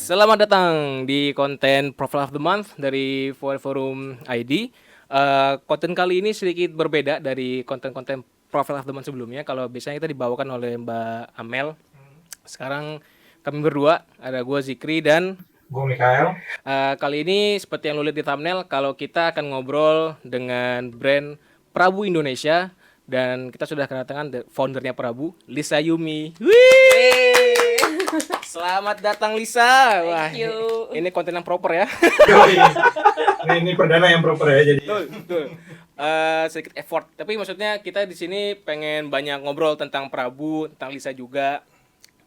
Selamat datang di konten Profile of the Month dari Forum ID. Konten kali ini sedikit berbeda dari konten-konten Profile of the Month sebelumnya. Kalau biasanya kita dibawakan oleh Mbak Amel. Sekarang kami berdua, ada gue Zikri dan Gue Mikael. Kali ini seperti yang lu lihat di thumbnail, kalau kita akan ngobrol dengan brand Prabu Indonesia. Dan kita sudah kedatangan foundernya Prabu, Lisa Yumi. Wih! Selamat datang Lisa. Wah, Thank you. ini konten yang proper ya. Ini perdana yang proper ya, jadi. Betul. Sedikit effort, tapi maksudnya kita di sini pengen banyak ngobrol tentang Prabu, tentang Lisa juga.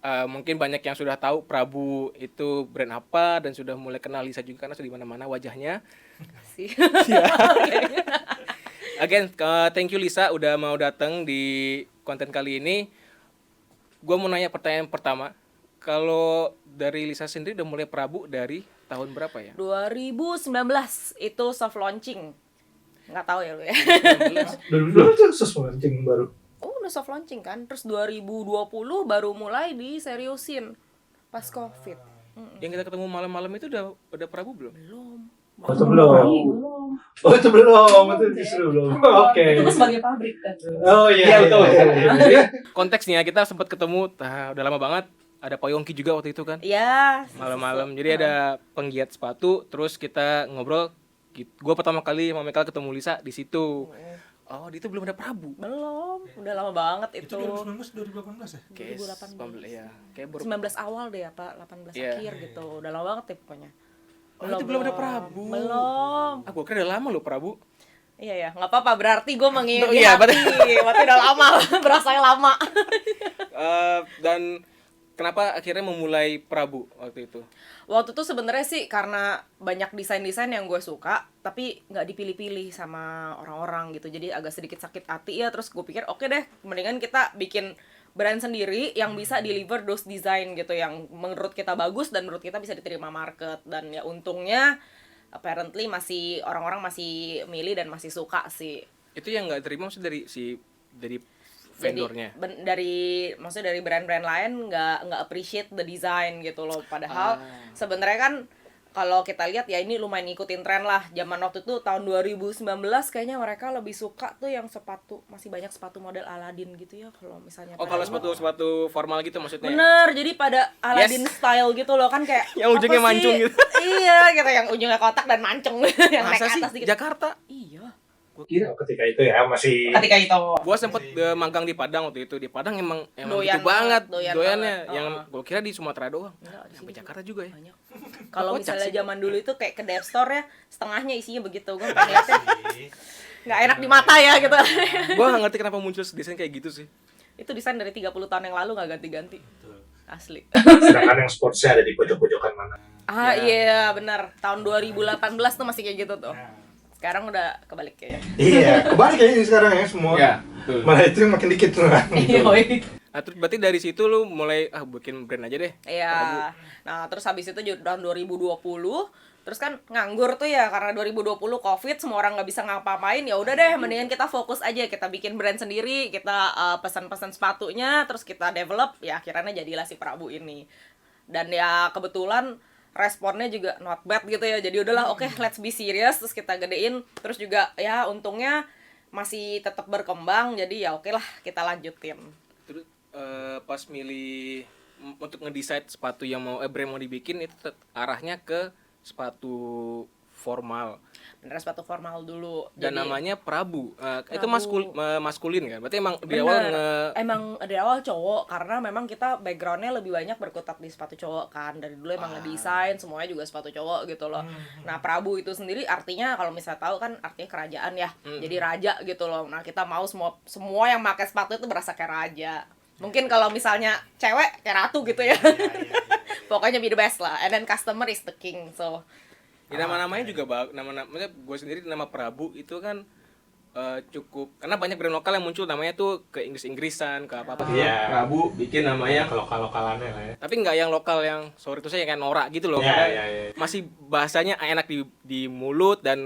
Mungkin banyak yang sudah tahu Prabu itu brand apa dan sudah mulai kenal Lisa juga karena sudah di mana-mana wajahnya. Sih. Again, thank you Lisa udah mau datang di konten kali ini. Gua mau nanya pertanyaan pertama. Kalau dari Lisa sendiri udah mulai Prabu dari tahun berapa ya? 2019 itu soft launching. Nggak tahu ya lu ya. 2012 tuh launching baru. Oh, udah soft launching kan. Terus 2020 baru mulai diseriusin pas Covid. Yang kita ketemu malam-malam itu udah Prabu belum? Belum. Oh, itu belum. Oh, itu belum. Itu justru belum. Oke. Itu sebagai pabrik kan. Oh iya, betul. Konteksnya kita sempat ketemu, udah lama banget. Ada Pak Yongki juga waktu itu kan? Iya. Malam-malam. Jadi ada penggiat sepatu, terus kita ngobrol. Gue pertama kali sama Michael ketemu Lisa di situ. Oh, di itu belum ada Prabu. Belum. Udah lama banget itu. 2018 ya? 2018. Ya. Kayak baru 19 awal deh apa 18 Iya. akhir gitu. Udah lama banget deh pokoknya. Oh, itu belum ada Prabu. Belum. Gue kira udah lama loh Prabu. Iya ya, nggak apa-apa. Berarti gue mengingat. Iya, berarti udah lama. Berasa lama. Dan kenapa akhirnya memulai Prabu waktu itu? Waktu itu sebenarnya sih karena banyak desain-desain yang gue suka, tapi nggak dipilih-pilih sama orang-orang gitu. Jadi agak sedikit sakit hati ya. Terus gue pikir oke deh, mendingan kita bikin brand sendiri yang bisa deliver those design gitu, yang menurut kita bagus dan menurut kita bisa diterima market. Dan ya untungnya apparently masih orang-orang masih milih dan masih suka sih. Itu yang nggak terima maksudnya dari vendornya. Jadi maksudnya dari brand-brand lain nggak appreciate the design gitu loh. Padahal sebenarnya kan kalau kita lihat ya ini lumayan ngikutin tren lah. Zaman waktu itu tahun 2019 kayaknya mereka lebih suka tuh yang sepatu, masih banyak sepatu model Aladdin gitu ya kalau misalnya. Oh, kalau sepatu formal gitu maksudnya. Bener, jadi pada Aladdin style gitu loh kan kayak yang ujungnya apa sih? mancung gitu. Iya, gitu yang ujungnya kotak dan mancung yang naik Masa sih atas dikit. Jakarta? Iya. Gue kira Ketika itu ya masih. Ketika itu. gue sempet magang di Padang waktu itu. Di Padang emang Doyan gitu banget doyan doyannya. banget. Yang gue kira di Sumatera doang. Enggak, di Sampai sini Jakarta juga ya. banyak. Kalau Kocak misalnya sih. zaman dulu itu kayak ke Dep Store ya, setengahnya isinya begitu. Gue ngeliatnya nggak enak di mata ya gitu. Gue gak ngerti kenapa muncul desain kayak gitu sih. Itu desain dari 30 tahun yang lalu nggak ganti-ganti. Asli. Sedangkan yang sportsnya ada di pojok-pojokan mana. Iya benar. Tahun 2018 tuh masih kayak gitu tuh. Sekarang udah kebalik kayaknya. Iya, kebalik kayaknya sekarang ya semua. Iya, betul. Malah itu yang makin dikit tuh kan. Nah, terus berarti dari situ lu mulai bikin brand aja deh. Iya. Nah, terus habis itu tahun 2020 terus kan nganggur tuh ya karena 2020 Covid, semua orang nggak bisa ngapa-ngapain. Ya udah deh, mendingan kita fokus aja, kita bikin brand sendiri, kita pesan-pesan sepatunya, terus kita develop, ya akhirnya jadilah si Prabu ini. Dan ya kebetulan responnya juga not bad gitu ya. Jadi udahlah oke, let's be serious, terus kita gedein, terus juga ya untungnya masih tetap berkembang. Jadi ya oke lah, kita lanjutin. Terus pas milih untuk ngedesain sepatu yang brand mau dibikin itu arahnya ke sepatu formal. Bener, sepatu formal dulu. Dan Jadi, namanya Prabu. Itu Prabu. maskulin kan? Berarti emang di awal emang dari awal cowok karena memang kita backgroundnya lebih banyak berkutat di sepatu cowok kan, dari dulu emang ngedesain semuanya juga sepatu cowok gitu loh. Nah Prabu itu sendiri artinya kalau misalnya tahu kan artinya kerajaan ya, jadi raja gitu loh. Nah kita mau semua yang pakai sepatu itu berasa kayak raja. Mungkin kalau misalnya cewek kayak ratu gitu ya. Pokoknya be the best lah, and then customer is the king. So ya, nama-namanya juga namanya gue sendiri nama Prabu itu kan cukup karena banyak brand lokal yang muncul namanya tuh ke Inggris-Inggrisan, ke apa-apa. Iya. Prabu bikin namanya Kalau lokalannya lah ya. tapi nggak yang lokal yang sorry itu saya kayak norak gitu loh. Iya, Karena iya, iya. masih bahasanya enak di mulut dan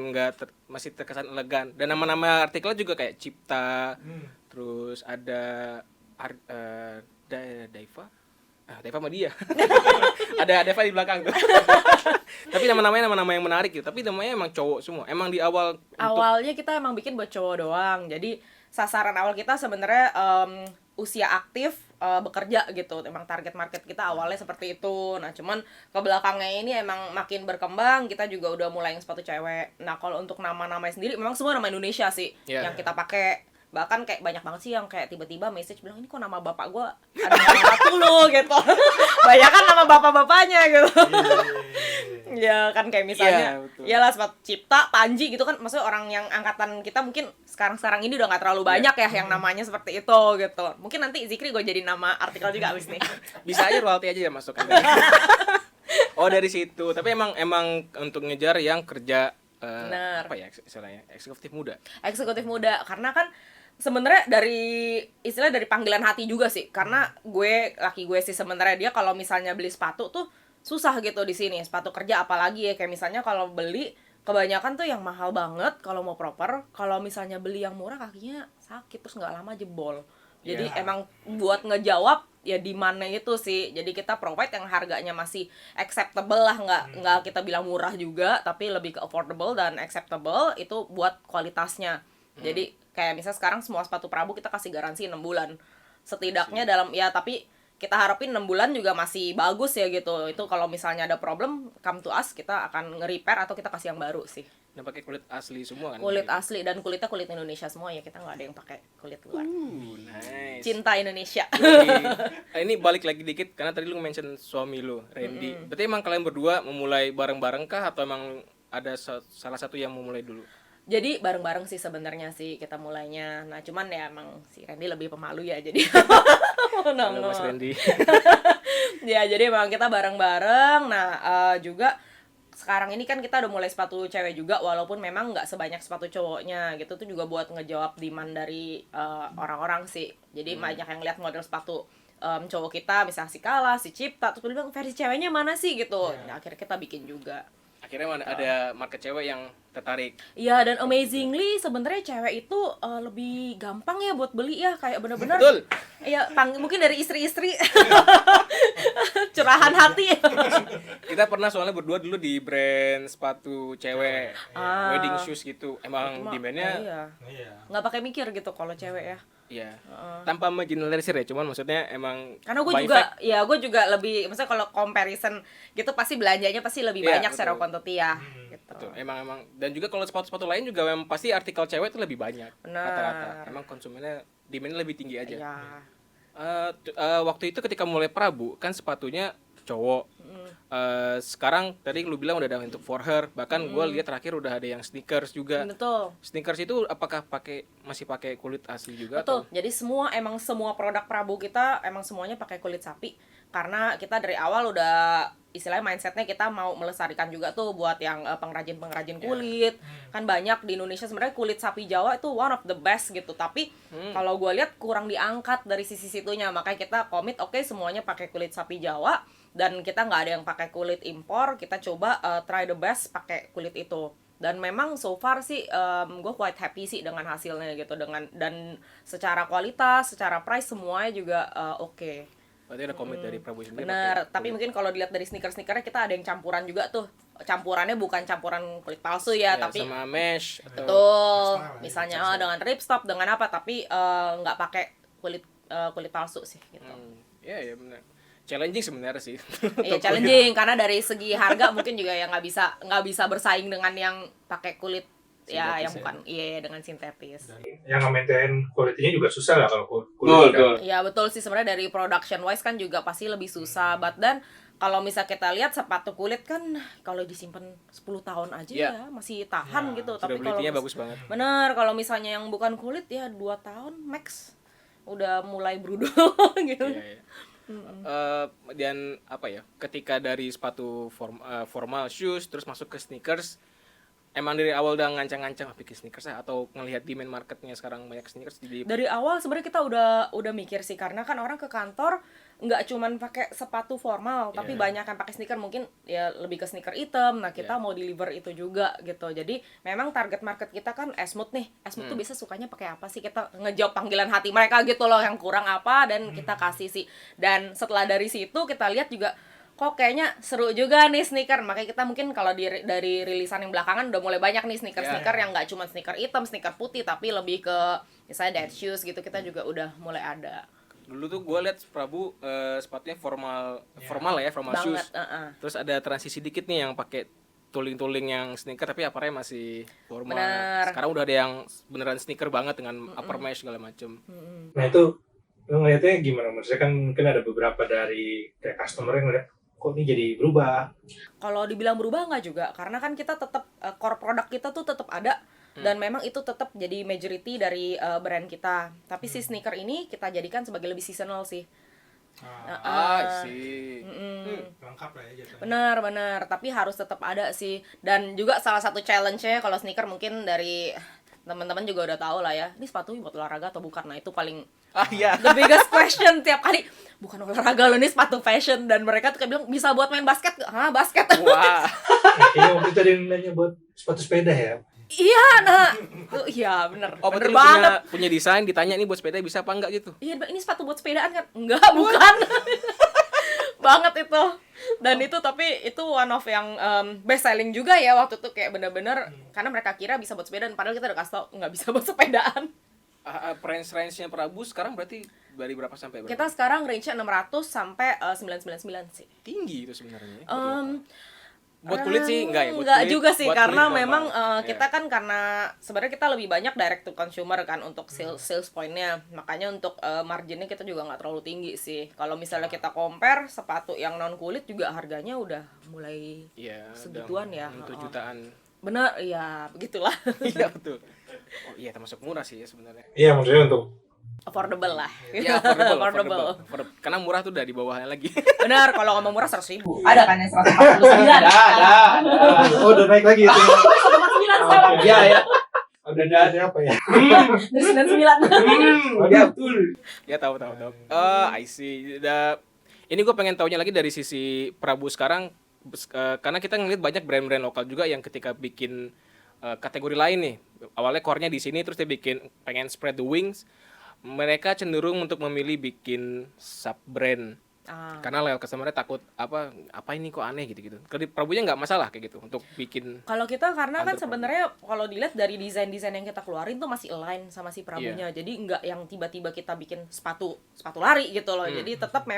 masih terkesan elegan. Dan nama-nama artikelnya juga kayak Cipta, terus ada Daiva, Deva sama dia. Ada Deva di belakang tuh. Tapi nama-namanya nama-nama yang menarik gitu. Tapi namanya emang cowok semua. Emang di awal Awalnya kita emang bikin buat cowok doang. Jadi sasaran awal kita sebenarnya usia aktif bekerja gitu. Emang target market kita awalnya seperti itu. Nah, cuman ke belakangnya ini emang makin berkembang, kita juga udah mulai yang sepatu cewek. Nah, kalau untuk nama-namanya sendiri memang semua nama Indonesia sih yang kita pakai. Bahkan kayak banyak banget sih yang kayak tiba-tiba message bilang, ini kok nama bapak gue ada satu lu gitu. Banyak kan nama bapak-bapaknya gitu. Ya kan kayak misalnya iyalah sepatu Cipta, Panji gitu kan, maksudnya orang yang angkatan kita mungkin sekarang ini udah nggak terlalu banyak ya yang namanya seperti itu gitu. Mungkin nanti Zikri gue jadi nama artikel juga abis nih. Bisa aja royalti aja ya masukkan. Oh dari situ. Tapi emang untuk ngejar yang kerja apa ya istilahnya eksekutif muda karena kan sebenarnya dari panggilan hati juga sih, karena laki gue sih sebenarnya dia kalau misalnya beli sepatu tuh susah gitu di sini, sepatu kerja apalagi ya, kayak misalnya kalau beli kebanyakan tuh yang mahal banget kalau mau proper, kalau misalnya beli yang murah kakinya sakit terus nggak lama jebol. Jadi emang buat ngejawab ya di mana itu sih, jadi kita provide yang harganya masih acceptable lah, nggak kita bilang murah juga, tapi lebih ke affordable dan acceptable itu buat kualitasnya. Jadi kayak misalnya sekarang semua sepatu Prabu kita kasih garansi 6 bulan setidaknya tapi kita harapin 6 bulan juga masih bagus ya gitu. Itu kalau misalnya ada problem come to us, kita akan nge-repair atau kita kasih yang baru sih. Dan pakai kulit asli semua kan? Kulit asli, dan kulitnya kulit Indonesia semua ya, kita nggak ada yang pakai kulit luar. Nice. Cinta Indonesia. Ini balik lagi dikit karena tadi lu mention suami lu, Randy. Berarti emang kalian berdua memulai bareng-bareng kah atau emang ada salah satu yang memulai dulu? Jadi bareng-bareng sih sebenarnya sih kita mulainya. Nah, cuman ya emang si Randy lebih pemalu ya, jadi Halo Mas Randy. Ya, jadi emang kita bareng-bareng. Nah, juga sekarang ini kan kita udah mulai sepatu cewek juga, walaupun memang nggak sebanyak sepatu cowoknya gitu, tuh juga buat ngejawab demand dari orang-orang sih. Jadi banyak yang lihat model sepatu cowok kita, misalnya si Kala, si Cipta, terus bilang versi ceweknya mana sih gitu. Nah, akhirnya kita bikin juga. Akhirnya ada market cewek yang tertarik. Iya, dan amazingly sebenarnya cewek itu lebih gampang ya buat beli ya, kayak bener-bener. Betul. Iya, mungkin dari istri-istri. Curahan hati. Kita pernah soalnya berdua dulu di brand sepatu cewek, wedding shoes gitu. Emang demand-nya nggak pakai mikir gitu kalau cewek ya. Iya. Tanpa marginalisir ya, cuman maksudnya emang karena gue juga lebih, maksudnya kalau comparison gitu pasti belanjanya pasti lebih banyak secara kuantiti ya. Gitu. Betul. Emang dan juga kalau sepatu-sepatu lain juga memang pasti artikel cewek itu lebih banyak. Rata-rata. Emang konsumennya demand-nya lebih tinggi aja. Iya. Waktu itu ketika mulai Prabu kan sepatunya cowok. Sekarang tadi lu bilang udah ada untuk for her, bahkan gue lihat terakhir udah ada yang sneakers juga. Betul. Sneakers itu apakah masih pakai kulit asli juga? Betul. Atau? Jadi semua produk Prabu kita emang semuanya pakai kulit sapi, karena kita dari awal udah istilahnya mindsetnya kita mau melestarikan juga tuh buat yang pengrajin kulit. Kan banyak di Indonesia sebenarnya kulit sapi Jawa itu one of the best gitu, tapi kalau gue lihat kurang diangkat dari sisi situnya, makanya kita komit semuanya pakai kulit sapi Jawa, dan kita nggak ada yang pakai kulit impor. Kita coba try the best pakai kulit itu, dan memang so far sih gue quite happy sih dengan hasilnya gitu, dan secara kualitas, secara price semuanya juga oke. Berarti ada komit dari Prabu sendiri. Bener, tapi mungkin kalau dilihat dari sneaker-sneakernya kita ada yang campuran juga tuh. Campurannya bukan campuran kulit palsu ya, tapi sama mesh atau betul. Misalnya dengan ripstop, dengan apa, tapi nggak pakai kulit palsu sih gitu. Iya benar. Challenging sebenarnya sih. Iya, challenging karena dari segi harga mungkin juga ya nggak bisa bersaing dengan yang pakai kulit sintetis, yang bukan dengan sintetis. Yang nge-maintain kualitasnya juga susah lah kalau kulit. Iya betul sih, sebenarnya dari production wise kan juga pasti lebih susah. Dan kalau misal kita lihat sepatu kulit kan kalau disimpan 10 tahun aja ya masih tahan gitu. Tapi kalau bagus banget. Bener, kalau misalnya yang bukan kulit ya 2 tahun max udah mulai brudul gitu. Dan apa ya? Ketika dari sepatu formal shoes terus masuk ke sneakers, emang dari awal udah ngancang-ngancang bikin sneakers atau ngelihat demand marketnya sekarang banyak sneakers Dari awal sebenarnya kita udah mikir sih, karena kan orang ke kantor nggak cuman pakai sepatu formal, tapi banyak yang pakai sneaker, mungkin ya lebih ke sneaker item. Nah, kita mau deliver itu juga gitu. Jadi memang target market kita kan Asmut nih. Asmut tuh biasa sukanya pakai apa sih? Kita ngejawab panggilan hati mereka gitu loh, yang kurang apa dan kita kasih sih. Dan setelah dari situ kita lihat juga kok kayaknya seru juga nih sneaker. Makanya kita mungkin kalau dari rilisan yang belakangan udah mulai banyak nih sneaker-sneaker yang nggak cuma sneaker hitam, sneaker putih, tapi lebih ke misalnya dead shoes gitu, kita juga udah mulai ada. Dulu tuh gue liat Prabu sepatunya formal lah ya, formal Banget, shoes. Terus ada transisi dikit nih yang pakai tuling-tuling yang sneaker tapi uppernya masih formal. Bener. Sekarang udah ada yang beneran sneaker banget dengan upper mesh segala macem. Nah itu lo ngeliatnya gimana? Maksudnya kan mungkin ada beberapa dari kayak customer yang ngeliat kok ini jadi berubah. Kalau dibilang berubah nggak juga, karena kan kita tetap core produk kita tuh tetap ada dan memang itu tetap jadi majority dari brand kita. Tapi si sneaker ini kita jadikan sebagai lebih seasonal sih. Sih. Lengkap lah ya jatuhnya. Benar. Tapi harus tetap ada sih. Dan juga salah satu challenge-nya kalau sneaker mungkin dari teman-teman juga udah tahu lah ya. Ini sepatu buat olahraga atau bukan? Nah, itu paling Iya. the biggest question tiap kali. Bukan olahraga loh, ini sepatu fashion. Dan mereka tuh kayak bilang, bisa buat main basket gak? Hah, basket? Wah. Kayaknya waktu itu ada yang nanya buat sepatu sepeda ya. Iya, nah. Iya, bener. Oh, Bener betul banget. punya desain, ditanya nih buat sepeda bisa apa enggak gitu. Iya, ini sepatu buat sepedaan kan? Enggak, bukan. Banget itu. Dan itu tapi itu one of yang best selling juga ya waktu itu, kayak bener-bener karena mereka kira bisa buat sepedaan, padahal kita udah kasih tau nggak bisa buat sepedaan. Range-nya Prabu sekarang berarti dari berapa sampai berapa? Kita sekarang range-nya 600 sampai 999 sih. Tinggi itu sebenarnya. Em, Buat kulit sih enggak ya? Buat Enggak kulit- juga sih, buat karena kulit memang gampang. kita kan karena sebenarnya kita lebih banyak direct to consumer kan untuk sales point-nya. Makanya untuk marginnya kita juga nggak terlalu tinggi sih. Kalau misalnya kita compare sepatu yang non kulit juga harganya udah mulai Iya, segituan ya. Untuk Heeh. jutaan. Bener, ya begitulah. Iya betul. Oh iya termasuk murah sih ya sebenarnya. Iya maksudnya untuk Affordable lah. Iya affordable. Karena murah tuh udah di bawahnya lagi. Benar, kalau ngomong murah 100.000. Ada kan yang 149? ada. Oh udah naik lagi itu. 149 sekarang. Iya ya. Udah ada apa ya? Dari 99. Oh dia betul. Ya tahu. I see. Ini gue pengen taunya lagi dari sisi Prabu sekarang karena kita ngeliat banyak brand-brand lokal juga yang ketika bikin kategori lain nih. Awalnya core-nya di sini terus dia bikin pengen spread the wings. Mereka cenderung untuk memilih bikin sub brand karena loyal customer-nya takut apa ini kok aneh gitu. Kalau di Prabunya nggak masalah kayak gitu untuk bikin. Kalau kita karena kan Under sebenarnya kalau dilihat dari desain-desain yang kita keluarin tuh masih align sama si Prabunya. Jadi nggak yang tiba-tiba kita bikin sepatu lari gitu loh. Jadi tetap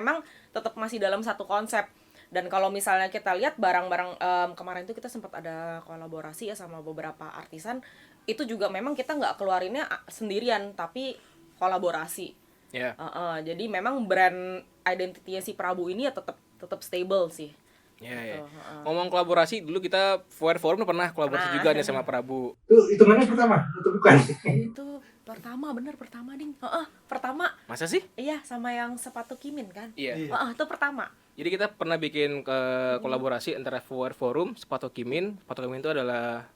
masih dalam satu konsep. Dan kalau misalnya kita lihat barang-barang kemarin tuh kita sempat ada kolaborasi ya sama beberapa artisan. Itu juga memang kita nggak keluarinnya sendirian tapi kolaborasi. Ya. Jadi memang brand identity-nya si Prabu ini ya tetap stable sih. Ya. Ngomong kolaborasi, dulu kita Foyer Forum pernah kolaborasi juga nih sama Prabu. Itu mana pertama? Itu bukan. Itu pertama ding. Pertama. Masa sih? Iya, sama yang sepatu Kimin kan? Iya. Itu pertama. Jadi kita pernah bikin kolaborasi antara Foyer Forum, Sepatu Kimin. Sepatu Kimin itu adalah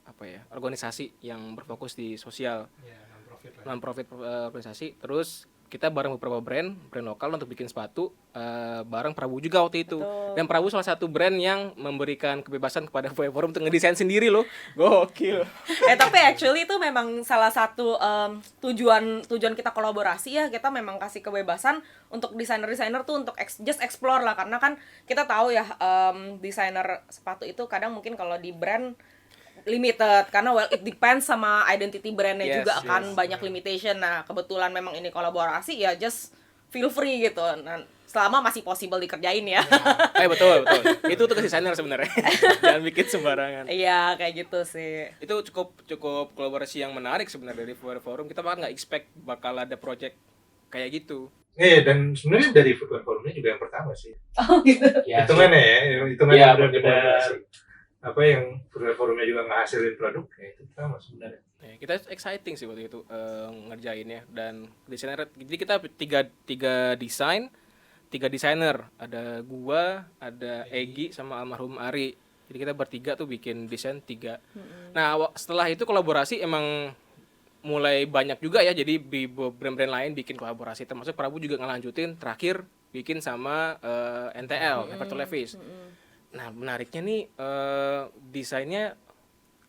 organisasi yang berfokus di sosial. Non-profit organisasi. Terus kita bareng beberapa brand lokal untuk bikin sepatu bareng Prabu juga waktu itu. Betul. Dan Prabu salah satu brand yang memberikan kebebasan kepada Foyer Forum untuk ngedesain sendiri loh. Gokil. Tapi actually itu memang salah satu tujuan kita kolaborasi ya. Kita memang kasih kebebasan untuk desainer-desainer tuh untuk just explore lah, karena kan kita tahu ya desainer sepatu itu kadang mungkin kalau di brand limited karena it depends sama identity brandnya juga akan banyak limitation. Nah kebetulan memang ini kolaborasi ya just feel free gitu. Nah selama masih possible dikerjain ya. Betul. Itu tuh desainer sebenarnya. Jangan bikin sembarangan. Iya kayak gitu sih. Itu cukup kolaborasi yang menarik sebenarnya dari Foyer Forum. Kita bahkan nggak expect bakal ada project kayak gitu. Dan sebenarnya dari Footwear Forumnya juga yang pertama sih. Oh gitu. Hitungannya ya, Iya, benar-benar benar. apa yang Footwear Forumnya juga ngehasilin produk ya itu pertama sebenarnya. Kita exciting sih waktu itu ngerjainnya, dan desainer. Jadi kita tiga desainer, ada gua, ada Egi sama almarhum Ari. Jadi kita bertiga tuh bikin desain 3. Nah setelah itu kolaborasi emang mulai banyak juga ya, jadi brand-brand lain bikin kolaborasi, termasuk Prabu juga ngelanjutin terakhir bikin sama NTL, Everton Levis. Nah, menariknya nih desainnya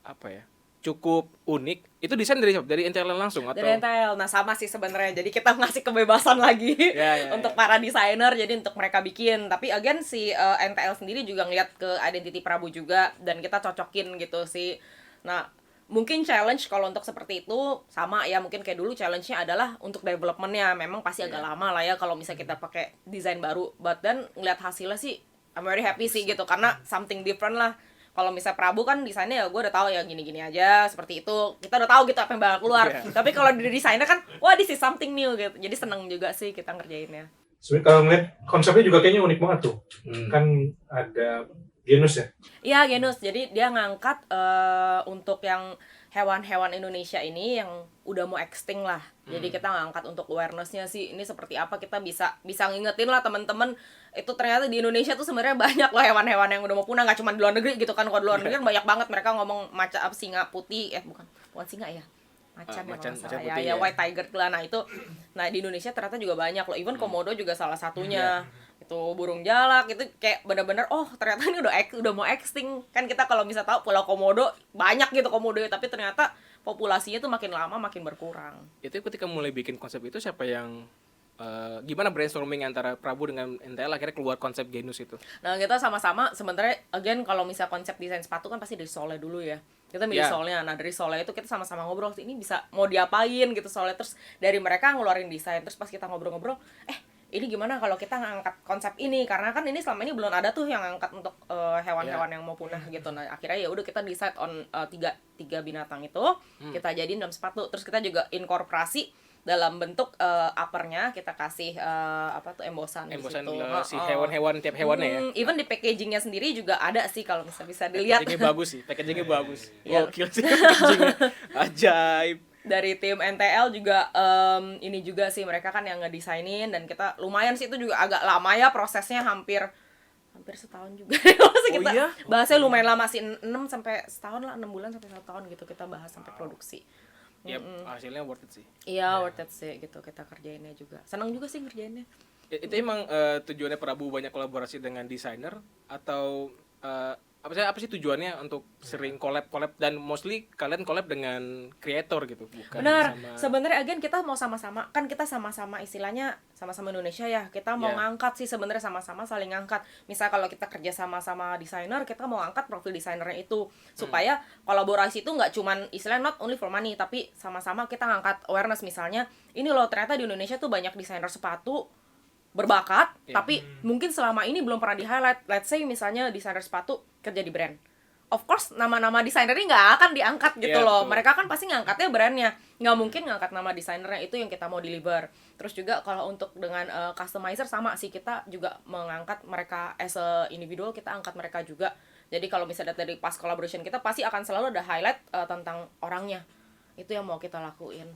apa ya? Cukup unik. Itu desain dari siapa? Dari NTL langsung atau? Dari NTL. Nah, sama sih sebenarnya. Jadi kita ngasih kebebasan lagi Ya, untuk para desainer, jadi untuk mereka bikin. Tapi again si NTL sendiri juga ngeliat ke identity Prabu juga, dan kita cocokin gitu sih. Nah, mungkin challenge kalau untuk seperti itu sama ya, mungkin kayak dulu challenge-nya adalah untuk development-nya. Memang pasti agak lama lah ya kalau misalnya kita pakai desain baru. But then ngeliat hasilnya sih I'm very happy sih gitu, karena something different lah. Kalau misalnya Prabu kan desainnya ya gue udah tahu ya gini-gini aja seperti itu, kita udah tahu gitu apa yang bakal keluar. Tapi kalau di desainnya kan wah this is something new gitu, jadi seneng juga sih kita ngerjainnya. Sebenarnya kalau ngeliat konsepnya juga kayaknya unik banget tuh. Kan ada genus ya. Iya genus, jadi dia ngangkat untuk yang hewan-hewan Indonesia ini yang udah mau extinct lah. Jadi kita ngangkat untuk awareness-nya sih ini seperti apa, kita bisa ngingetin lah teman-teman. Itu ternyata di Indonesia tuh sebenarnya banyak loh hewan-hewan yang udah mau punah, nggak cuma di luar negeri gitu kan. Kalau di luar negeri kan banyak banget mereka ngomong macan singa putih, bukan singa ya, macan ya macan kalau nggak salah. putih ya ya. White tiger lah. Nah itu, nah di Indonesia ternyata juga banyak loh, even komodo juga salah satunya. Itu burung jalak itu kayak bener-bener oh ternyata ini udah mau extinct kan. Kita kalau bisa tahu Pulau Komodo banyak gitu komodo, tapi ternyata populasinya tuh makin lama makin berkurang. Itu ketika mulai bikin konsep itu siapa yang gimana brainstorming antara Prabu dengan NTL akhirnya keluar konsep genus itu? Nah kita sama-sama sebenarnya again kalau misal konsep desain sepatu kan pasti dari solnya dulu ya. Kita milih solnya. Nah dari solnya itu kita sama-sama ngobrol ini bisa mau diapain gitu solnya. Terus dari mereka ngeluarin desain. Terus pas kita ngobrol-ngobrol ini gimana kalau kita ngangkat konsep ini, karena kan ini selama ini belum ada tuh yang ngangkat untuk hewan-hewan yang mau punah gitu. Nah akhirnya ya udah kita decide on tiga binatang itu kita jadiin dalam sepatu. Terus kita juga inkorporasi dalam bentuk uppernya kita kasih embosan di situ. Si hewan-hewan tiap hewannya ya. Even di packagingnya sendiri juga ada sih kalau bisa dilihat. Packagingnya bagus sih, packagingnya bagus. Iya. Gokil sih packagingnya. Ajaib. Dari tim NTL juga ini juga sih mereka kan yang ngedesainin, dan kita lumayan sih itu juga agak lama ya prosesnya, hampir setahun juga. Kita iya? bahasnya lumayan lama sih, 6 sampai setahun lah, 6 bulan sampai 1 tahun gitu kita bahas sampai produksi. Ya, hasilnya worth it sih. Iya, worth it sih gitu kita kerjainnya juga. Senang juga sih ngerjainnya. Itu emang tujuannya Prabu banyak kolaborasi dengan desainer atau apa sih tujuannya untuk sering collab dan mostly kalian collab dengan creator gitu, bukan Benar. sama. Sebenarnya again kita mau sama-sama, kan kita sama-sama istilahnya sama-sama Indonesia ya. Kita mau ngangkat sih sebenarnya, sama-sama saling ngangkat. Misal kalau kita kerja sama-sama desainer, kita mau ngangkat profil desainernya itu supaya kolaborasi itu nggak cuman istilahnya not only for money, tapi sama-sama kita ngangkat awareness. Misalnya ini loh ternyata di Indonesia tuh banyak desainer sepatu berbakat, tapi mungkin selama ini belum pernah di-highlight. Let's say misalnya desainer sepatu kerja di brand. Of course, nama-nama desainernya nggak akan diangkat gitu loh. Betul. Mereka kan pasti ngangkatnya brandnya. Nggak mungkin ngangkat nama desainernya, itu yang kita mau deliver. Terus juga kalau untuk dengan customizer sama sih, kita juga mengangkat mereka as a individual, kita angkat mereka juga. Jadi kalau misalnya dari pas collaboration kita, pasti akan selalu ada highlight tentang orangnya. Itu yang mau kita lakuin.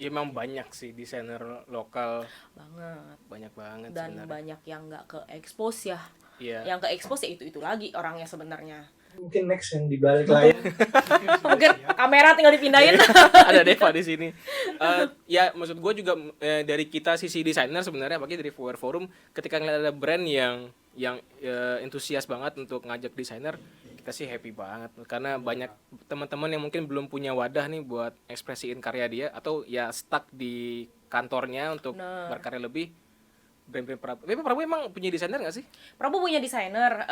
Ya, emang banyak sih desainer lokal, Banget. banyak banget Dan sebenarnya. banyak yang nggak ke expose ya. Iya. Yang ke expose ya itu lagi orangnya sebenarnya. Mungkin next yang dibalik lain. Mungkin kamera tinggal dipindahin. Ada Deva di sini. Ya maksud gue juga dari kita sisi desainer sebenarnya, apalagi dari Four Forum, ketika ngeliat ada brand yang entusias banget untuk ngajak desainer, kita sih happy banget karena banyak teman-teman yang mungkin belum punya wadah nih buat ekspresiin karya dia, atau ya stuck di kantornya untuk berkarya lebih. Brand-brand Prabu. Tapi Prabu emang punya desainer nggak sih? Prabu punya desainer.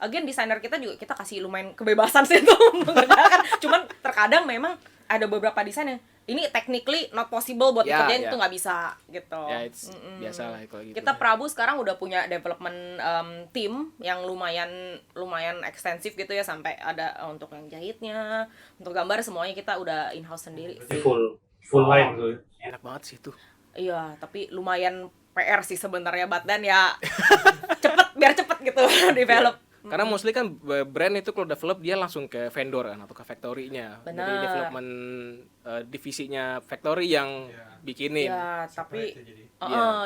Again desainer kita juga kita kasih lumayan kebebasan sih tuh mengerjakan. Cuman terkadang memang ada beberapa desain yang ini technically not possible buat dikerjain, itu nggak bisa gitu. Ya, biasa lah kalau gitu. Kita Prabu sekarang udah punya development team yang lumayan ekstensif gitu ya, sampai ada untuk yang jahitnya, untuk gambar semuanya kita udah in-house sendiri. Berarti full line tuh. Enak banget sih itu. Iya, tapi lumayan PR sih sebenarnya, dan ya biar cepet gitu develop. Karena mostly kan brand itu kalau develop dia langsung ke vendor kan, atau ke factory-nya. Benar. Dari development divisinya factory yang bikinin. Ya, tapi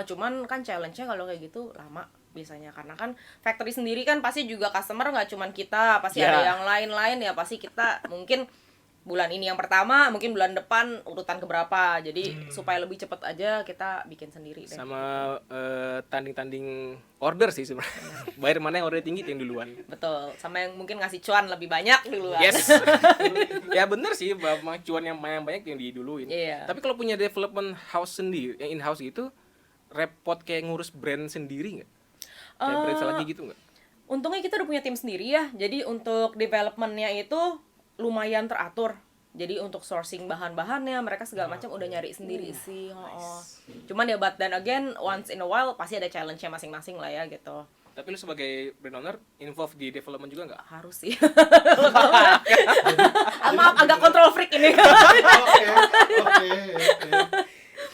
cuman kan challenge-nya kalau kayak gitu lama biasanya, karena kan factory sendiri kan pasti juga customer nggak cuman kita, pasti ada yang lain-lain ya, pasti kita mungkin bulan ini yang pertama, mungkin bulan depan urutan keberapa. Jadi supaya lebih cepet aja kita bikin sendiri deh. Sama tanding-tanding order sih sebenarnya. Bayar mana yang order tinggi itu yang duluan. Betul. Sama yang mungkin ngasih cuan lebih banyak duluan. Yes. Ya bener sih, cuan yang banyak yang diduluin. Iya. Tapi kalau punya development house sendiri, yang in-house gitu, repot kayak ngurus brand sendiri nggak? Kayak brand lagi gitu nggak? Untungnya kita udah punya tim sendiri ya. Jadi untuk development-nya itu lumayan teratur. Jadi untuk sourcing bahan-bahannya mereka segala macam udah nyari sendiri sih. Cuman ya but then again once in a while pasti ada challenge-nya masing-masing lah ya gitu. Tapi lu sebagai brand owner involved di development juga nggak? Harus sih. Maaf agak control freak ini. Oke.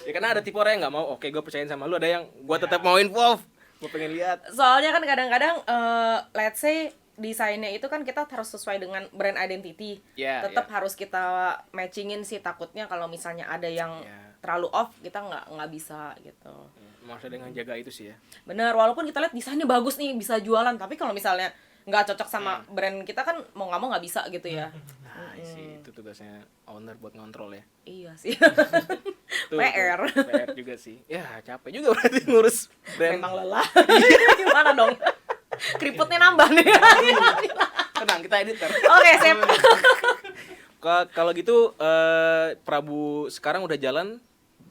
Ya karena ada tipe orang yang nggak mau, oke gue percayain sama lu, ada yang gue tetap mau involve, gue pengen lihat. Soalnya kan kadang-kadang let's say desainnya itu kan kita harus sesuai dengan brand identity. Tetap harus kita matchingin sih, takutnya kalau misalnya ada yang terlalu off kita nggak bisa gitu. Maksudnya dengan jaga itu sih ya. Bener, walaupun kita lihat desainnya bagus nih bisa jualan, tapi kalau misalnya nggak cocok sama brand kita kan mau nggak mau nggak bisa gitu ya. Nah sih itu tugasnya owner buat ngontrol ya. Iya sih. Tuh, PR. PR juga sih. Ya capek juga berarti ngurus brand. Memang lelah. Gimana dong? Keriputnya nambah nih. Tenang, kita editor. Oke, sip. Kalau gitu Prabu sekarang udah jalan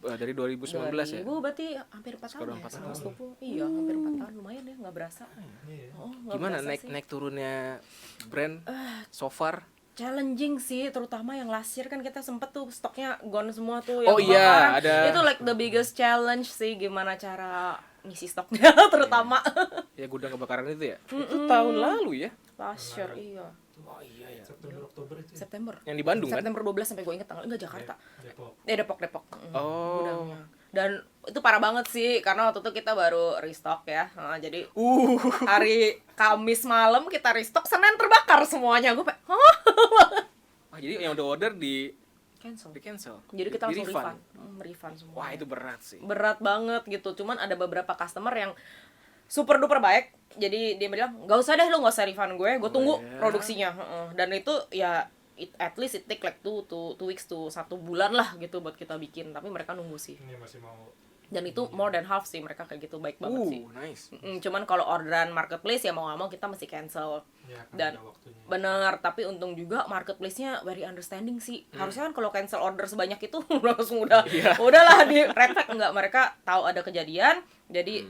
dari 2019 ya. Ibu berarti hampir 4 tahun Sekarang ya 4 sama tahun. sepupu. Iya, hampir 4 tahun, lumayan ya, nggak berasa. Nggak Gimana berasa sih. naik turunnya brand so far? Challenging sih, terutama yang last year kan kita sempet tuh stoknya gone semua tuh. Oh yang iya, kebakaran. ada. Itu like the biggest challenge sih, gimana cara ngisi stoknya terutama. Ya gudang kebakaran itu ya. Itu tahun lalu ya. Last year, iya. Oh iya ya. September Oktober itu. September. Yang di Bandung kan? September 12 sampai gue inget tanggal, enggak Jakarta. Depok. Depok. Oh. Gudangnya. Dan itu parah banget sih, karena waktu itu kita baru restock ya. Nah, jadi hari Kamis malam kita restock, Senin terbakar semuanya. Gue kayak, hah? Jadi yang udah order di Cancel. cancel. Jadi kita langsung refund. refund semua. Wah, itu berat sih. Berat banget gitu. Cuman ada beberapa customer yang super duper baik. Jadi dia bilang, "Gak usah deh, lu gak usah refund gue tunggu produksinya." Dan itu ya at least it take like 2 weeks to 1 bulan lah gitu buat kita bikin. Tapi mereka nunggu sih. Ini masih mau. Dan itu more than half sih, mereka kayak gitu, baik banget sih. Nice. Cuman kalau orderan marketplace ya mau gak mau kita mesti cancel. Ya, kan Dan ada waktunya. bener, tapi untung juga marketplace-nya very understanding sih. Harusnya kan kalau cancel order sebanyak itu langsung udahlah di red flag. Enggak, mereka tahu ada kejadian, jadi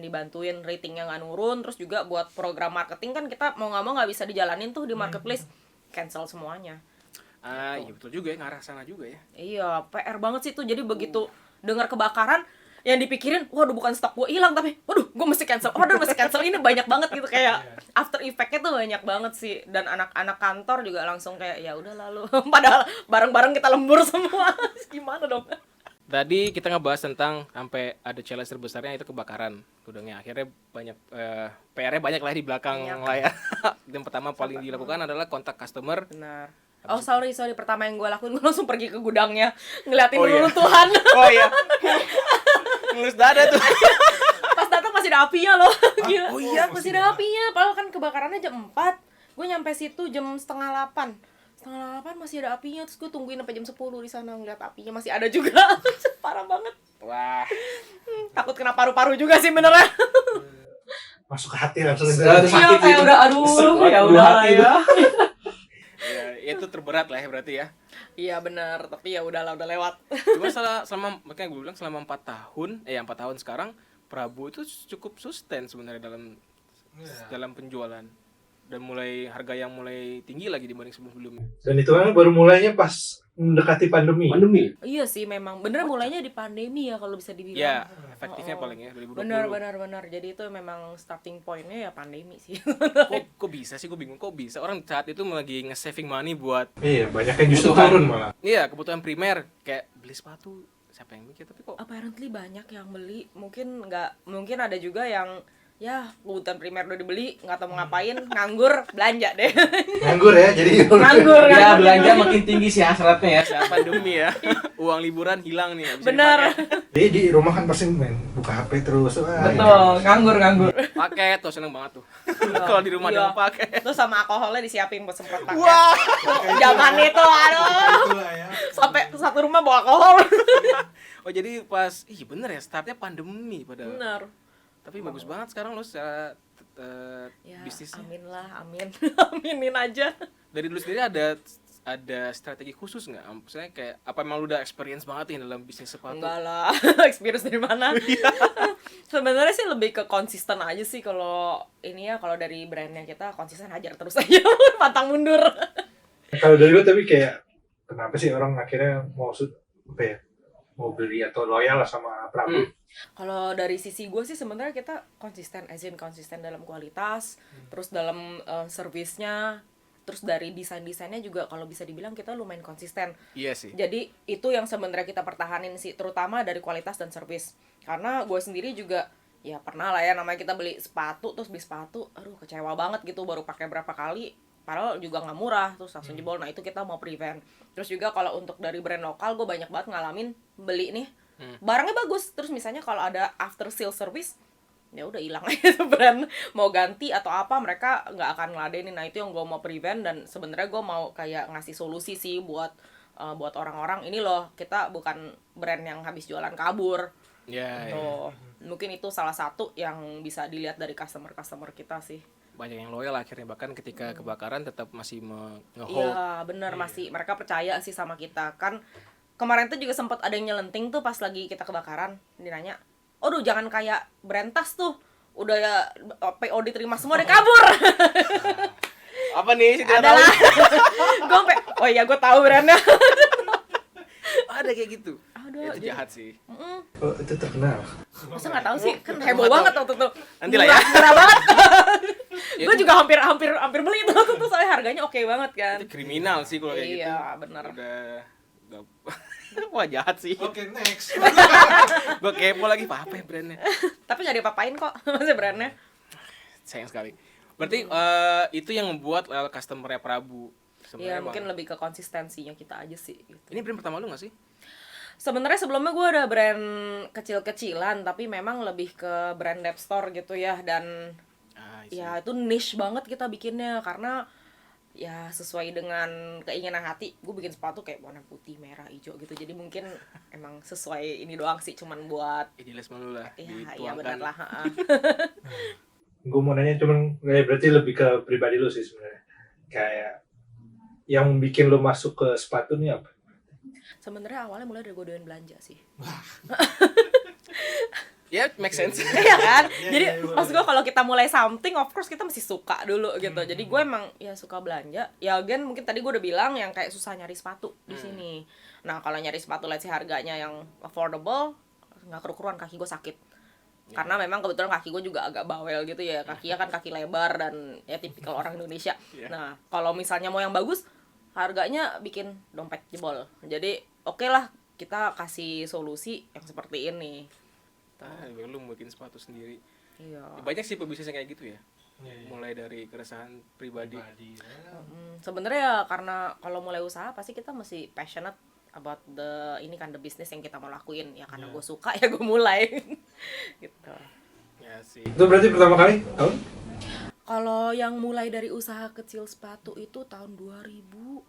dibantuin, ratingnya nggak nurun. Terus juga buat program marketing kan kita mau nggak mau nggak bisa dijalanin tuh di marketplace, cancel semuanya. Iya betul juga ya, ngarah sana juga ya. Iya, PR banget sih tuh. Jadi begitu dengar kebakaran, yang dipikirin, waduh bukan stok gue hilang, tapi waduh gue mesti cancel order, mesti cancel ini, banyak banget gitu, kayak after effect-nya tuh banyak banget sih. Dan anak-anak kantor juga langsung kayak ya udah lalu padahal bareng-bareng kita lembur semua. Gimana dong? Tadi kita ngebahas tentang sampai ada challenge terbesarnya itu kebakaran gudangnya. Akhirnya banyak PR-nya banyak lah di belakang layar. Yang pertama paling dilakukan adalah kontak customer. Benar. Oh sorry, pertama yang gue lakuin, gue langsung pergi ke gudangnya ngeliatin Oh, iya. reruntuhan. Oh iya. Ngelus dada tuh. Pas datang masih ada apinya loh. Gila. Oh iya, masih ada apinya. Padahal kan kebakarannya jam 4. Gue nyampe situ jam setengah 8. Setengah 8 masih ada apinya. Terus gue tungguin sampai jam 10 di sana ngeliat apinya masih ada juga. Parah banget. Wah. Takut kena paru-paru juga sih beneran. Masuk ke hati langsung. Iya, kayak udah aduh, ya udah lah ya. Ya, itu terberat lah ya berarti ya. Iya benar, tapi ya udahlah, udah lewat. Cuma selama makanya gue bilang selama 4 tahun, 4 tahun sekarang Prabu itu cukup sustain sebenarnya dalam penjualan. Dan mulai harga yang mulai tinggi lagi dibanding sebelum-sebelumnya. Dan itu kan baru mulainya pas mendekati pandemi. Iya sih, memang bener mulainya di pandemi ya kalau bisa dibilang. Ya, efektifnya paling ya 2020. Benar. Jadi itu memang starting point-nya ya pandemi sih. Kok bisa sih, gue bingung kok bisa orang saat itu lagi nge-saving money buat Iya, banyak yang justru turun malah. iya kebutuhan primer kayak beli sepatu, siapa yang mikir, tapi kok Apparently banyak yang beli, mungkin ada juga yang ya kebutuhan primer udah dibeli, nggak tahu mau ngapain, nganggur, belanja deh. Nganggur ya, jadi Nganggur. Ya belanja makin tinggi sih hasratnya ya. saat pandemi ya uang liburan hilang nih, nggak bisa Bener. Jadi di rumah kan pasti main buka HP terus. Betul, nganggur. dipakai. Paket tuh seneng banget tuh. Kalau di rumah ada yang pakai. Terus sama alkoholnya disiapin buat semprot pakai. Wah. Zaman itu aduh. Itulah ya. Sampai satu rumah bawa alkohol. Oh jadi pas, bener ya, startnya pandemi padahal. Bener. Tapi bagus banget sekarang lo secara Ya, bisnisnya. amin lah, amin. Aminin aja. Dari dulu sendiri ada strategi khusus nggak? Misalnya kayak apa emang lu udah experience banget nih dalam bisnis sepatu? Enggak lah, experience dari mana? Sebenarnya sih lebih ke konsisten aja sih kalau ini ya, kalau dari brandnya kita konsisten hajar terus aja, pantang mundur. Kalau dari lu tapi kayak kenapa sih orang akhirnya mau beli atau loyal lah sama Prabu? Kalau dari sisi gue sih sebenarnya kita konsisten, konsisten dalam kualitas, terus dalam servisnya, terus dari desainnya juga kalau bisa dibilang kita lumayan konsisten. Iya sih. Jadi itu yang sebenarnya kita pertahanin sih, terutama dari kualitas dan servis. Karena gue sendiri juga ya pernah lah ya, namanya kita beli sepatu, terus beli sepatu, aduh kecewa banget gitu, baru pakai berapa kali, padahal juga nggak murah, terus langsung jebol. Nah itu kita mau prevent. Terus juga kalau untuk dari brand lokal, gue banyak banget ngalamin beli nih, barangnya bagus, terus misalnya kalau ada after sale service, ya udah hilang aja tuh brand, mau ganti atau apa mereka nggak akan ngeladenin. Nah itu yang gue mau prevent, dan sebenarnya gue mau kayak ngasih solusi sih buat orang-orang ini loh, kita bukan brand yang habis jualan kabur. Ya, Tuh, mungkin itu salah satu yang bisa dilihat dari customer kita sih. banyak yang loyal akhirnya, bahkan ketika kebakaran tetap masih nge-hold. Iya bener, masih mereka percaya sih sama kita. Kan kemarin tuh juga sempat ada yang nyelenting tuh pas lagi kita kebakaran, dia nanya, "Aduh jangan kayak brand tas tuh, udah ya PO diterima semua dia kabur." Apa nih sih tidak tahu? Adalah gue sampai, oh iya gue tahu brandnya. Ada kayak gitu. Aduh, Itu jahat sih. Oh, itu terkenal. Masa nggak tahu sih, kan heboh banget waktu itu. Nanti lah ya. Murah banget. Ya, Gue itu- juga hampir beli itu waktu itu, soalnya harganya oke banget kan. Itu kriminal sih kalau kayak gitu. Iya benar. Udah wah jahat sih. Oke, next. Gue kepo lagi apa ya brandnya. Tapi nggak diapa-apain kok masih brandnya. Sayang sekali. Berarti itu yang membuat loyal customer-nya Prabu. Iya Sebenarnya mungkin Bang. lebih ke konsistensinya kita aja sih gitu. Ini brand pertama lu gak sih? Sebenarnya sebelumnya gue ada brand kecil-kecilan, tapi memang lebih ke brand dep store gitu ya, dan ya itu niche banget kita bikinnya karena ya sesuai dengan keinginan hati. Gue bikin sepatu kayak warna putih, merah, hijau gitu, jadi mungkin emang sesuai ini doang sih, cuman buat Idealisme lu lah. ya iya dituangkan. benar lah. Gue mau nanya cuman berarti lebih ke pribadi lu sih sebenarnya. Kayak yang bikin lu masuk ke sepatu nih apa? Sebenarnya awalnya mulai dari gue doyan belanja sih. Ya, make sense. Iya kan? Jadi iya, maksud gue kalau kita mulai something, of course kita mesti suka dulu gitu. Jadi gue emang ya suka belanja. Ya again mungkin tadi gue udah bilang yang kayak susah nyari sepatu di sini. Nah kalau nyari sepatu let's say harganya yang affordable, nggak keruan kaki gue sakit. Karena memang kebetulan kaki gue juga agak bawel gitu ya. Kakinya kan kaki lebar dan ya tipikal orang Indonesia. Nah kalau misalnya mau yang bagus, harganya bikin dompet jebol. Jadi oke lah kita kasih solusi yang seperti ini. Lu bikin sepatu sendiri. Iya. Banyak sih pebisnis yang kayak gitu ya. Iya. Mulai dari keresahan pribadi. Sebenarnya ya karena kalau mulai usaha pasti kita mesti passionate about the business yang kita mau lakuin ya, karena gue suka ya gue mulai gitu. Ya sih. Itu berarti pertama kali tahun? Kalau yang mulai dari usaha kecil sepatu itu tahun 2011.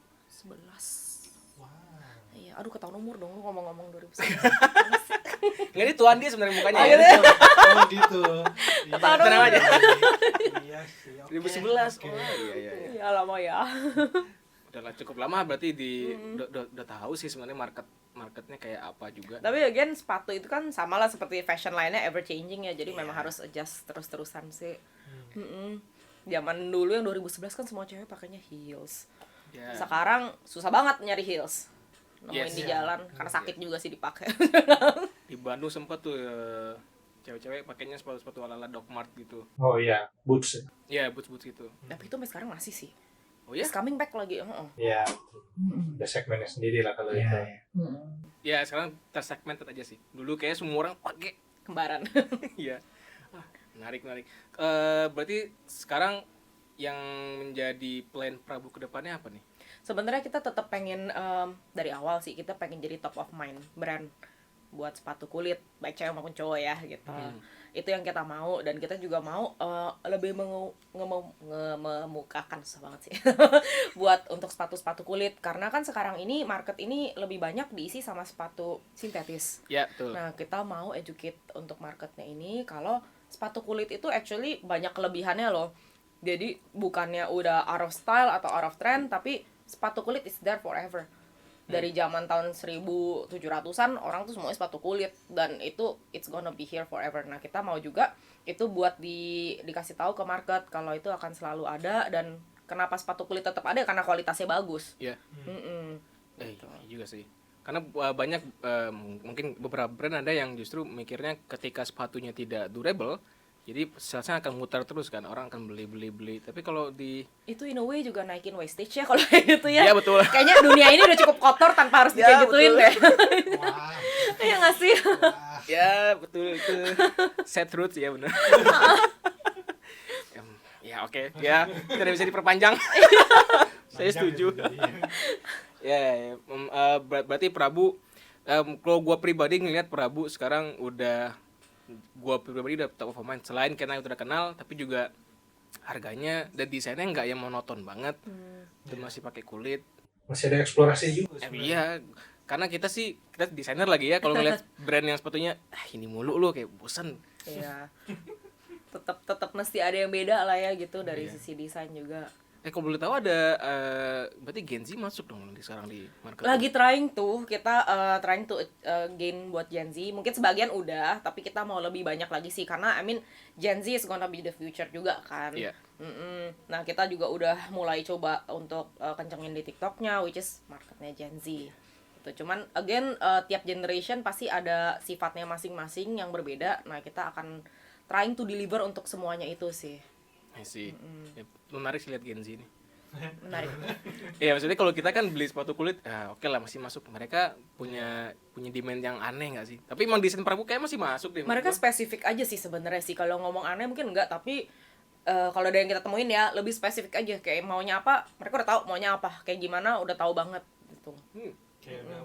Iya, aduh ketahuan umur dong lu ngomong-ngomong 2011. Nggak, ini tuan dia sebenarnya mukanya Oh, ya. gitu. Oh gitu. Iya. Tenang aja. Iya sih. oke. 2011. Oke. Oh iya. Iya lama ya. Udah cukup lama berarti udah tahu sih sebenarnya marketnya kayak apa juga. Tapi again sepatu itu kan sama lah seperti fashion lainnya, ever changing ya, jadi memang harus adjust terus-terusan sih. Zaman dulu yang 2011 kan semua cewek pakainya heels. Ya. Sekarang susah banget nyari heels, nemuin Yes. di jalan karena sakit juga sih dipakai. Di Bandung sempat tuh cewek-cewek pakainya sepatu-sepatu ala-ala Doc Mart gitu. Oh iya, boots. Iya, boots-boots gitu. Tapi itu sampai sekarang masih sih. Oh ya? It's coming back lagi. Ya, ada segmennya sendiri lah kalau itu. Ya, sekarang tersegmented aja sih. Dulu kayak semua orang pakai. Kembaran. Iya. Menarik. Berarti sekarang yang menjadi plan Prabu ke depannya apa nih? Sebenarnya kita tetap pengen dari awal sih kita pengen jadi top of mind brand buat sepatu kulit baik cewek maupun cowok ya gitu. Itu yang kita mau, dan kita juga mau lebih memukakan, susah banget sih buat untuk sepatu-sepatu kulit, karena kan sekarang ini market ini lebih banyak diisi sama sepatu sintetis. Ya, betul. Nah, kita mau educate untuk marketnya ini kalau sepatu kulit itu actually banyak kelebihannya loh. Jadi bukannya udah out of style atau out of trend, tapi sepatu kulit is there forever. Dari zaman tahun 1700-an orang tuh semuanya sepatu kulit, dan itu it's gonna be here forever. Nah, kita mau juga itu buat dikasih tahu ke market kalau itu akan selalu ada, dan kenapa sepatu kulit tetap ada karena kualitasnya bagus. Iya. Iya juga sih. Karena banyak mungkin beberapa brand ada yang justru mikirnya ketika sepatunya tidak durable, jadi salesnya akan muter terus kan, orang akan beli. Tapi kalau di Itu in a way juga naikin wastage ya kalau kayak gitu ya. Iya, betul. Kayaknya dunia ini udah cukup kotor tanpa harus kayak gituin deh. Wah. Iya nggak sih? Ya, betul itu. Sad truth ya, benar. Ya, oke. Ya, tidak bisa diperpanjang. Saya setuju. Ya, berarti Prabu, kalau gua pribadi ngelihat Prabu sekarang udah top of mind, selain karena udah kenal, tapi juga harganya dan desainnya nggak yang monoton banget, dan masih pakai kulit. Masih ada eksplorasi juga sebenarnya. Iya, karena kita desainer lagi ya, kalau ngelihat brand yang sepatunya ini mulu lo kayak bosan. Iya. Tetap mesti ada yang beda lah ya gitu dari sisi desain juga. Kalau boleh tahu ada berarti Gen Z masuk dong sekarang di market. Lagi trying kita trying to gain buat Gen Z. Mungkin sebagian udah, tapi kita mau lebih banyak lagi sih, karena I mean Gen Z is gonna be the future juga kan. Iya. Nah, kita juga udah mulai coba untuk kencengin di TikToknya, which is marketnya Gen Z. Gitu. Cuman again tiap generation pasti ada sifatnya masing-masing yang berbeda. Nah, kita akan trying to deliver untuk semuanya itu sih. Sih. Ya, menarik sih lihat Gen Z ini. Menarik. Iya, maksudnya kalau kita kan beli sepatu kulit, oke lah masih masuk. Mereka punya demand yang aneh nggak sih? Tapi emang desain Prabu kayak masih masuk deh. Mereka spesifik aja sih sebenarnya sih. Kalau ngomong aneh mungkin enggak, tapi kalau dari yang kita temuin ya lebih spesifik aja, kayak maunya apa, mereka udah tahu maunya apa, kayak gimana udah tahu banget gitu. Kayak udah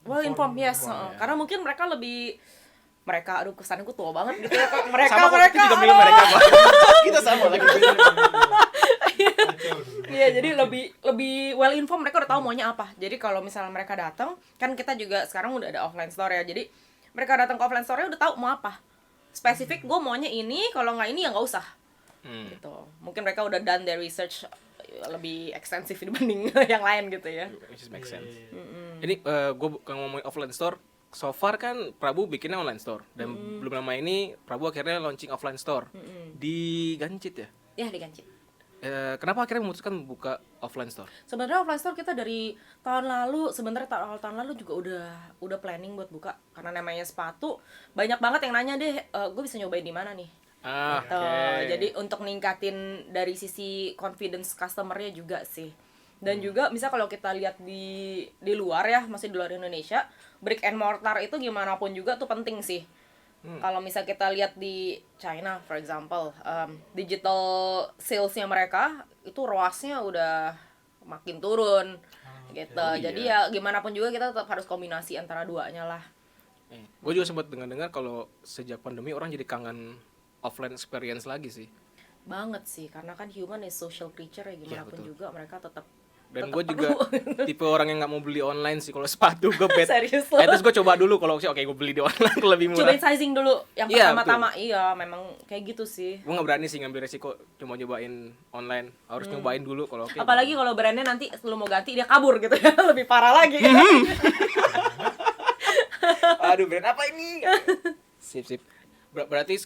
Well informed, yes. Karena mungkin mereka aduh kesannya gue tua banget gitu ya. Mereka juga milih mereka. Kita sama lagi. Iya, jadi lebih well informed, mereka udah tahu maunya apa. Jadi kalau misalnya mereka datang, kan kita juga sekarang udah ada offline store ya. Jadi mereka datang ke offline store udah tahu mau apa. Spesifik gue maunya ini, kalau nggak ini ya nggak usah. Gitu. Mungkin mereka udah done their research lebih ekstensif dibanding yang lain gitu ya. Which makes sense. Ini gue ngomongin offline store. So far kan Prabu bikinnya online store, dan belum lama ini Prabu akhirnya launching offline store di Gancit ya. Ya, di Gancit. Kenapa akhirnya memutuskan buka offline store? Sebenarnya offline store kita dari tahun lalu, tahun lalu juga udah planning buat buka, karena namanya sepatu banyak banget yang nanya deh, gue bisa nyobain di mana nih. Okay. Jadi untuk ningkatin dari sisi confidence customer-nya juga sih. Dan juga misal kalau kita lihat di luar ya, masih di luar Indonesia, brick and mortar itu gimana pun juga tuh penting sih. Kalau misal kita lihat di China for example, digital sales-nya mereka itu ROAS-nya udah makin turun gitu. Oh, Jadi iya. ya gimana pun juga kita tetap harus kombinasi antara duanya lah. Gue juga sempat dengar kalau sejak pandemi orang jadi kangen offline experience lagi sih. Banget sih, karena kan human is social creature ya, gimana pun betul. juga mereka tetap. Dan gue juga tipe orang yang nggak mau beli online sih. Kalau sepatu gue bet. Serius lo? Terus gue coba dulu, kalau oke gue beli di online lebih murah. Cobain sizing dulu yang Iya, pertama-tama. Iya, memang kayak gitu sih. Gue nggak berani sih ngambil resiko cuma nyobain online. Harus nyobain dulu kalau oke. Apalagi kalau brandnya nanti lu mau ganti dia kabur gitu ya, lebih parah lagi. Aduh, brand apa ini? Sip. Berarti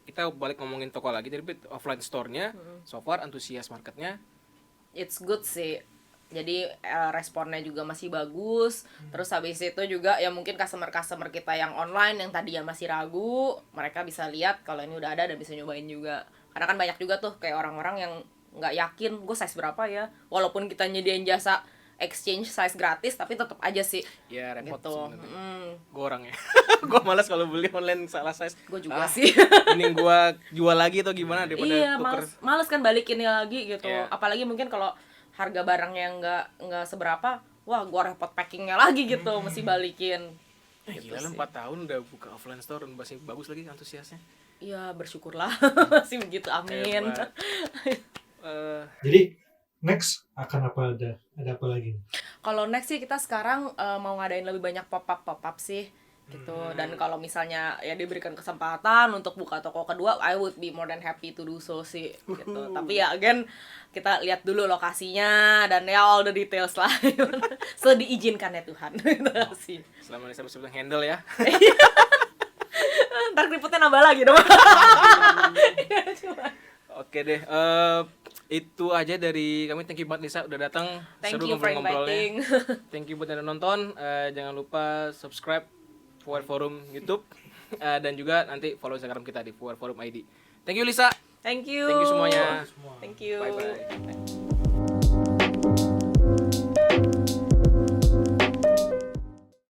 kita balik ngomongin toko lagi. Jadi offline store-nya, so far antusias marketnya. It's good sih. Jadi responnya juga masih bagus. Terus habis itu juga ya mungkin customer kita yang online yang tadinya masih ragu, mereka bisa lihat kalau ini udah ada dan bisa nyobain juga. Karena kan banyak juga tuh kayak orang-orang yang nggak yakin gue size berapa ya. Walaupun kita nyediain jasa exchange size gratis, tapi tetap aja sih. Ya repot Gitu. sebenarnya. Gue orangnya. Gue malas kalau beli online salah size. Gue juga sih. Mending gue jual lagi atau gimana daripada Iya, tuker. males kan balikinnya lagi gitu. Iya. Apalagi mungkin kalau harga barangnya nggak seberapa, wah gua repot packingnya lagi gitu, mesti balikin. Gila lah, 4 tahun udah buka offline store dan masih bagus lagi antusiasnya. Iya, bersyukurlah masih begitu, amin. Hebat. Jadi next akan ada apa lagi? Kalau next sih kita sekarang mau ngadain lebih banyak pop up sih gitu. Dan kalau misalnya ya diberikan kesempatan untuk buka toko kedua, I would be more than happy to do so sih gitu. Tapi ya again kita lihat dulu lokasinya dan ya all the details lah. So diizinkan ya Tuhan. Gitu sih. Selama ini sampai handle ya. Ntar keriputnya nambah lagi dong. Oke deh. Itu aja dari kami. Thank you banget Lisa udah datang. Thank Seru you for ngobrol-ngobrolnya. inviting. Thank you buat yang udah nonton. Jangan lupa subscribe Forward Forum YouTube dan juga nanti follow Instagram kita di Forward Forum ID. Thank you Lisa. Thank you. Thank you semuanya. Thank you. Bye bye.